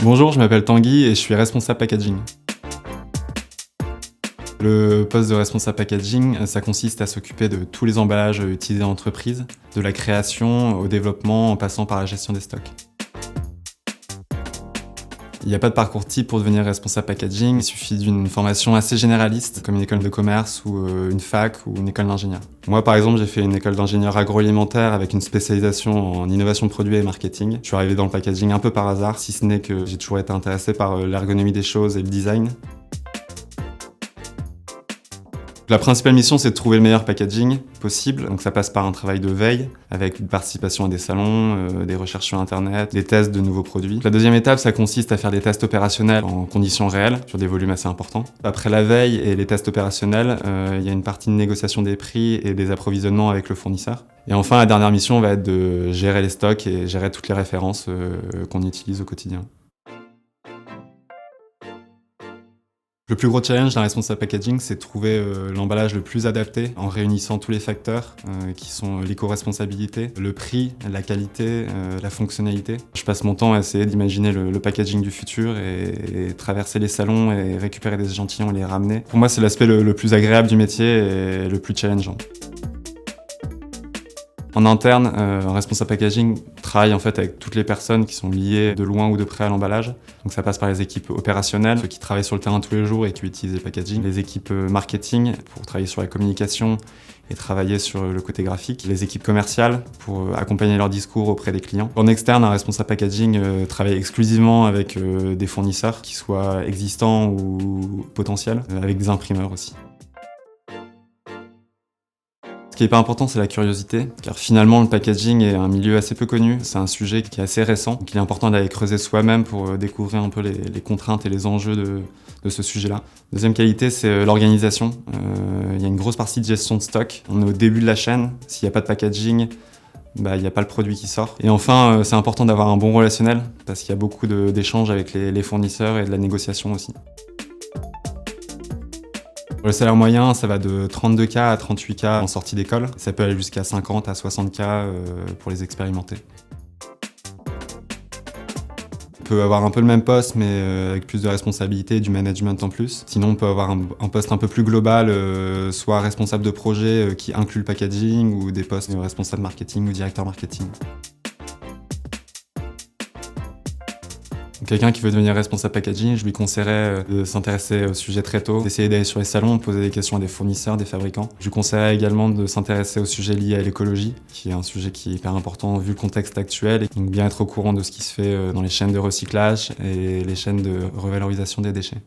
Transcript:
Bonjour, je m'appelle Tanguy et je suis responsable packaging. Le poste de responsable packaging, ça consiste à s'occuper de tous les emballages utilisés en entreprise, de la création au développement en passant par la gestion des stocks. Il n'y a pas de parcours type pour devenir responsable packaging, il suffit d'une formation assez généraliste, comme une école de commerce ou une fac ou une école d'ingénieur. Moi par exemple, j'ai fait une école d'ingénieur agroalimentaire avec une spécialisation en innovation de produits et marketing. Je suis arrivé dans le packaging un peu par hasard, si ce n'est que j'ai toujours été intéressé par l'ergonomie des choses et le design. La principale mission, c'est de trouver le meilleur packaging possible. Donc ça passe par un travail de veille, avec une participation à des salons, des recherches sur Internet, des tests de nouveaux produits. La deuxième étape, ça consiste à faire des tests opérationnels en conditions réelles, sur des volumes assez importants. Après la veille et les tests opérationnels, il y a une partie de négociation des prix et des approvisionnements avec le fournisseur. Et enfin, la dernière mission va être de gérer les stocks et gérer toutes les références qu'on utilise au quotidien. Le plus gros challenge d'un responsable packaging, c'est de trouver l'emballage le plus adapté en réunissant tous les facteurs qui sont l'éco-responsabilité, le prix, la qualité, la fonctionnalité. Je passe mon temps à essayer d'imaginer le packaging du futur et traverser les salons et récupérer des échantillons et les ramener. Pour moi, c'est l'aspect le plus agréable du métier et le plus challengeant. En interne, un responsable packaging travaille en fait avec toutes les personnes qui sont liées de loin ou de près à l'emballage. Donc ça passe par les équipes opérationnelles, ceux qui travaillent sur le terrain tous les jours et qui utilisent le packaging, les équipes marketing pour travailler sur la communication et travailler sur le côté graphique, les équipes commerciales pour accompagner leur discours auprès des clients. En externe, un responsable packaging travaille exclusivement avec des fournisseurs, qui soient existants ou potentiels, avec des imprimeurs aussi. Ce qui est hyper important, c'est la curiosité, car finalement le packaging est un milieu assez peu connu, c'est un sujet qui est assez récent, donc il est important d'aller creuser soi-même pour découvrir un peu les contraintes et les enjeux de ce sujet-là. Deuxième qualité, c'est l'organisation. Il y a une grosse partie de gestion de stock. On est au début de la chaîne, s'il n'y a pas de packaging, il n'y a pas le produit qui sort. Et enfin, c'est important d'avoir un bon relationnel, parce qu'il y a beaucoup d'échanges avec les fournisseurs et de la négociation aussi. Le salaire moyen, ça va de 32K à 38K en sortie d'école. Ça peut aller jusqu'à 50 à 60K pour les expérimentés. On peut avoir un peu le même poste, mais avec plus de responsabilités et du management en plus. Sinon, on peut avoir un poste un peu plus global, soit responsable de projet qui inclut le packaging, ou des postes de responsable marketing ou directeur marketing. Quelqu'un qui veut devenir responsable packaging, je lui conseillerais de s'intéresser au sujet très tôt, d'essayer d'aller sur les salons, de poser des questions à des fournisseurs, des fabricants. Je lui conseillerais également de s'intéresser au sujet lié à l'écologie, qui est un sujet qui est hyper important vu le contexte actuel, et donc bien être au courant de ce qui se fait dans les chaînes de recyclage et les chaînes de revalorisation des déchets.